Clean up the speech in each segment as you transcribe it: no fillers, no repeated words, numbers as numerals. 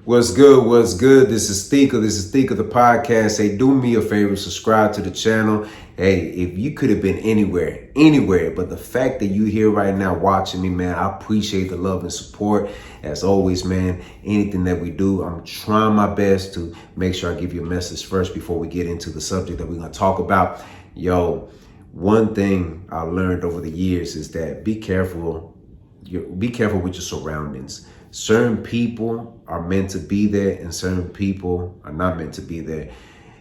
What's good? What's good? This is Thika. This is Thika, the podcast. Hey, do me a favor, subscribe to the channel. Hey, if you could have been anywhere, but the fact that you're here right now watching me, man, I appreciate the love and support. As always, man, anything that we do, I'm trying my best to make sure I give you a message first before we get into the subject that we're going to talk about. Yo, one thing I learned over the years is that be careful with your surroundings. Certain people are meant to be there and certain people are not meant to be there.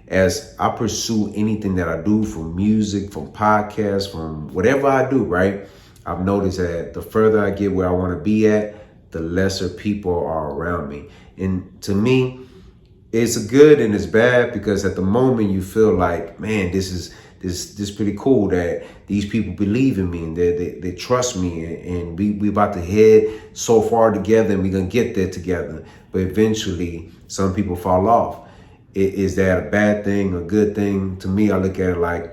As I pursue anything that I do, from music, from podcasts, from whatever I do, right? I've noticed that the further I get where I want to be at, the lesser people are around me. And to me, it's good and it's bad, because at the moment you feel like, man, this is pretty cool that these people believe in me and they trust me, and we about to head so far together and we're gonna get there together. But eventually some people fall off. Is that a bad thing, a good thing? To me, I look at it like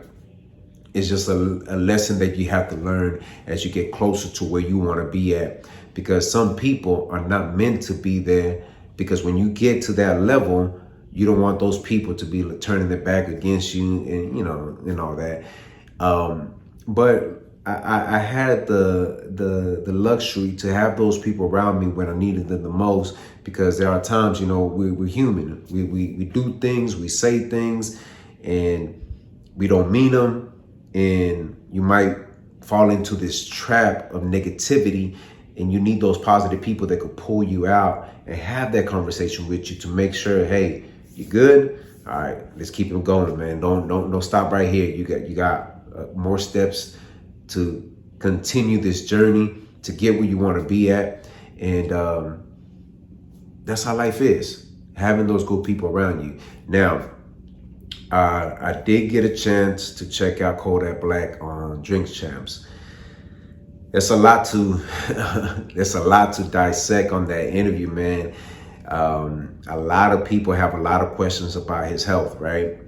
it's just a lesson that you have to learn as you get closer to where you want to be at, because some people are not meant to be there. Because when you get to that level, you don't want those people to be turning their back against you and all that. But I had the luxury to have those people around me when I needed them the most, because there are times, we're human. We do things, we say things, and we don't mean them. And you might fall into this trap of negativity, and you need those positive people that could pull you out and have that conversation with you to make sure, hey, you good? All right, let's keep it going, man. Don't stop right here. You got more steps to continue this journey to get where you want to be at. And that's how life is, having those good people around you. Now, I did get a chance to check out Kodak Black on Drinks Champs. There's a lot to dissect on that interview, man. A lot of people have a lot of questions about his health, right?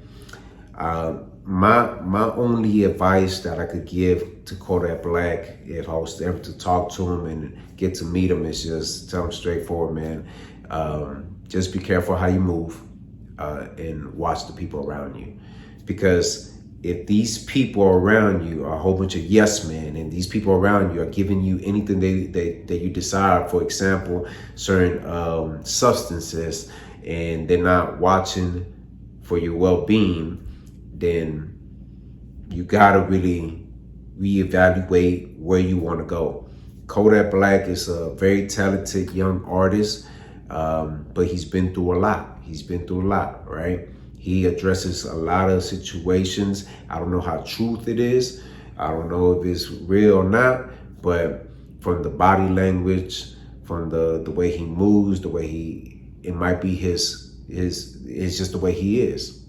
My only advice that I could give to Kodak Black, if I was ever to talk to him and get to meet him, is just tell him straightforward, man. Just be careful how you move, and watch the people around you. Because if these people around you are a whole bunch of yes men, and these people around you are giving you anything that you desire, for example, certain substances, and they're not watching for your well-being, then you gotta really reevaluate where you want to go. Kodak Black is a very talented young artist, but he's been through a lot. Right? He addresses a lot of situations. I don't know how truth it is. I don't know if it's real or not, but from the body language, from the way he moves, it might be it's just the way he is.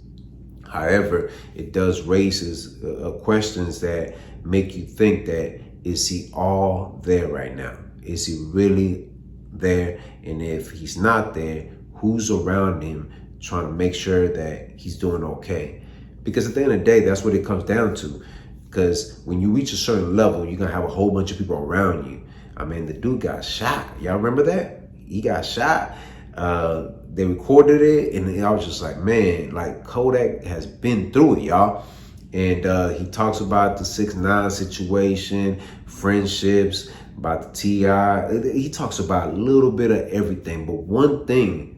However, it does raise questions that make you think that, is he all there right now? Is he really there? And if he's not there, who's around him trying to make sure that he's doing okay? Because at the end of the day, that's what it comes down to. Because when you reach a certain level, you're going to have a whole bunch of people around you. I mean, the dude got shot. Y'all remember that? He got shot. They recorded it, and I was just like, man, like Kodak has been through it, y'all. And he talks about the 6ix9ine situation, friendships, about the T.I. He talks about a little bit of everything. But one thing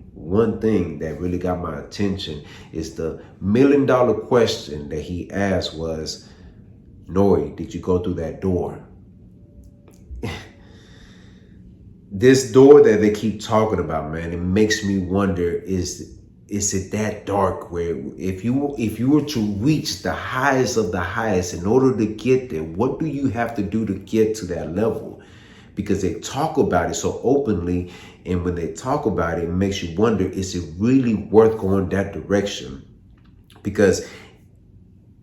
that really got my attention is the $1 million question that he asked was, Nori, did you go through that door? This door that they keep talking about, man, it makes me wonder, is it that dark where if you were to reach the highest of the highest, in order to get there, what do you have to do to get to that level? Because they talk about it so openly, and when they talk about it, it makes you wonder, is it really worth going that direction? Because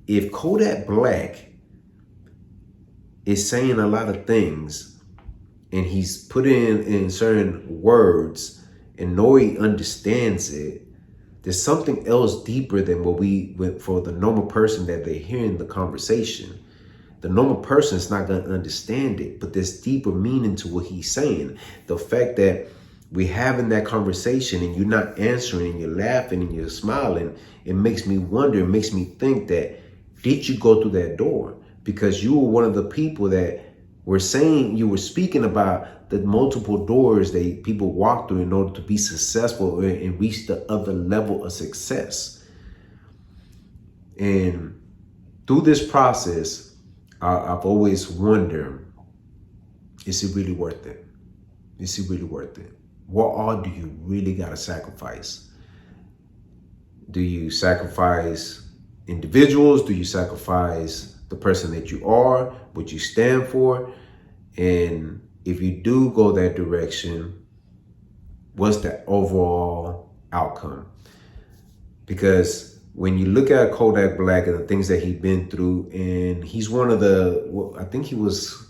if Kodak Black is saying a lot of things, and he's put in certain words, and Nori understands it, there's something else deeper than for the normal person that they're hearing the conversation. The normal person is not going to understand it, but there's deeper meaning to what he's saying. The fact that we having that conversation and you're not answering and you're laughing and you're smiling, it makes me wonder, it makes me think that, did you go through that door? Because you were one of the people that were saying, you were speaking about the multiple doors that people walk through in order to be successful and reach the other level of success. And through this process, I've always wondered, is it really worth it? Is it really worth it? What all do you really got to sacrifice? Do you sacrifice individuals? Do you sacrifice the person that you are, what you stand for? And if you do go that direction, what's the overall outcome? Because when you look at Kodak Black and the things that he's been through, and he's one of the, I think he was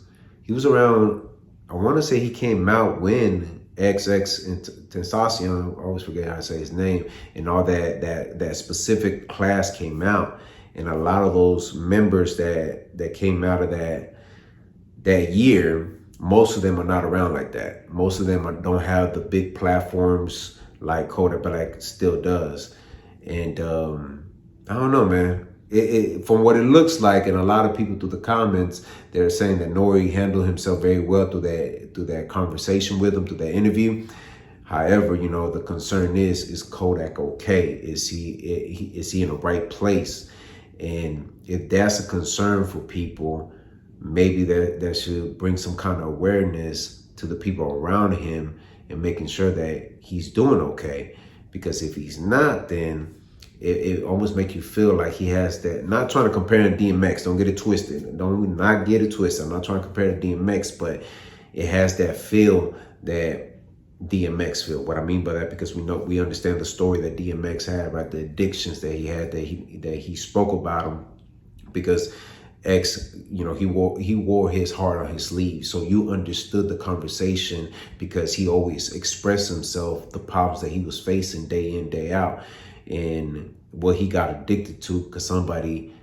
around, I want to say he came out when XX and Tentacion, I always forget how to say his name, and all that specific class came out. And a lot of those members that came out of that year, most of them are not around like that. Most of them don't have the big platforms like Kodak Black still does. And I don't know, man. From what it looks like, and a lot of people through the comments, they're saying that Nori handled himself very well through that conversation with him, through that interview. However, the concern is Kodak okay? Is he in the right place? And if that's a concern for people, maybe that should bring some kind of awareness to the people around him and making sure that he's doing okay. Because if he's not, then it almost makes you feel like he has that, not trying to compare him to DMX, don't get it twisted. I'm not trying to compare to DMX, but it has that feel that DMX feel. What I mean by that, because we understand the story that DMX had, right? The addictions that he had, that he spoke about him, because X, he wore his heart on his sleeve. So you understood the conversation because he always expressed himself, the problems that he was facing day in, day out, and what he got addicted to because somebody,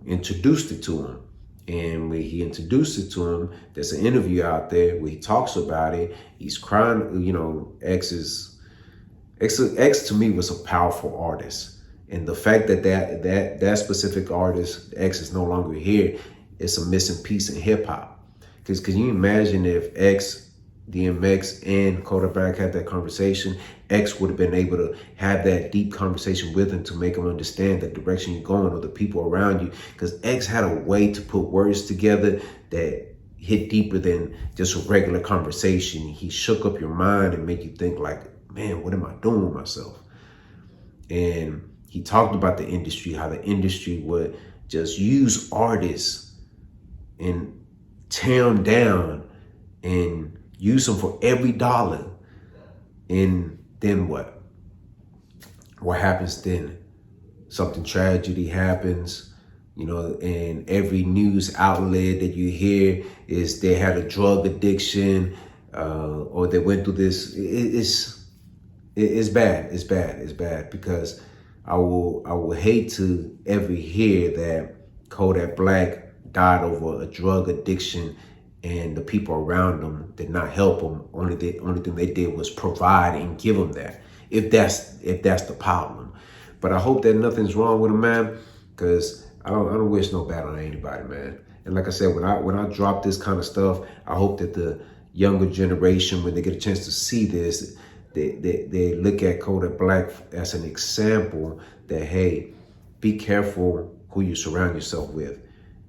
introduced it to him. And when he introduced it to him, there's an interview out there where he talks about it. He's crying. X to me was a powerful artist. And the fact that specific artist, X, is no longer here, it's a missing piece in hip hop. Because can you imagine if X, DMX, and Kodak Black had that conversation? X would have been able to have that deep conversation with him to make him understand the direction you're going or the people around you. Because X had a way to put words together that hit deeper than just a regular conversation. He shook up your mind and made you think like, man, what am I doing with myself? And he talked about the industry, how the industry would just use artists and tear them down and use them for every dollar. And then what? What happens then? Something tragedy happens, and every news outlet that you hear is they had a drug addiction, or they went through this. It's bad. It's bad because I will hate to ever hear that Kodak Black died over a drug addiction and the people around them did not help him. Only thing they did was provide and give him that. If that's the problem. But I hope that nothing's wrong with him, man, because I don't wish no bad on anybody, man. And like I said, when I drop this kind of stuff, I hope that the younger generation, when they get a chance to see this, they look at Kodak Black as an example that, hey, be careful who you surround yourself with.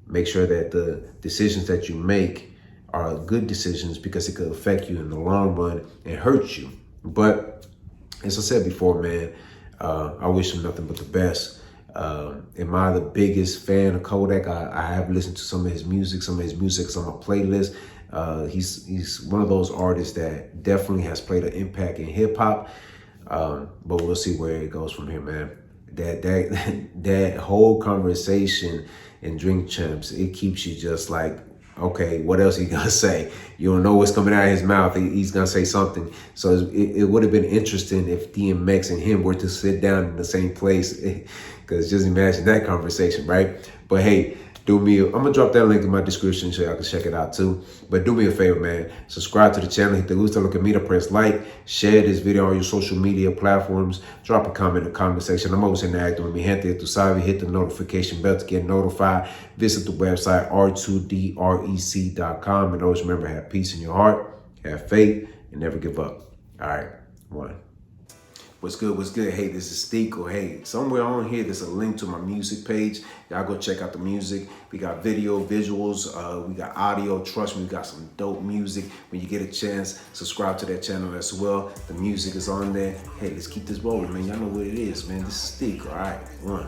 Make sure that the decisions that you make are good decisions, because it could affect you in the long run and hurt you. But as I said before, man, I wish him nothing but the best. Am I the biggest fan of Kodak? I have listened to some of his music's on my playlist. He's one of those artists that definitely has played an impact in hip hop. But we'll see where it goes from here, man. That whole conversation in Drink Champs, it keeps you just like, okay, what else he gonna say? You don't know what's coming out of his mouth. He's gonna say something. So it would have been interesting if DMX and him were to sit down in the same place, because just imagine that conversation, right? But hey, I'm gonna drop that link in my description so y'all can check it out too. But do me a favor, man. Subscribe to the channel, hit the gusto lo que mira, press like, share this video on your social media platforms, drop a comment in the comment section. I'm always interacting with mi gente. Tu sabes, hit the notification bell to get notified. Visit the website r2drec.com. And always remember, have peace in your heart, have faith, and never give up. All right, one. What's good? What's good? Hey, this is Stiko. Hey, somewhere on here, there's a link to my music page. Y'all go check out the music. We got video, visuals, we got audio. Trust me, we got some dope music. When you get a chance, subscribe to that channel as well. The music is on there. Hey, let's keep this rolling, man. Y'all know what it is, man. This is Stiko. All right, one.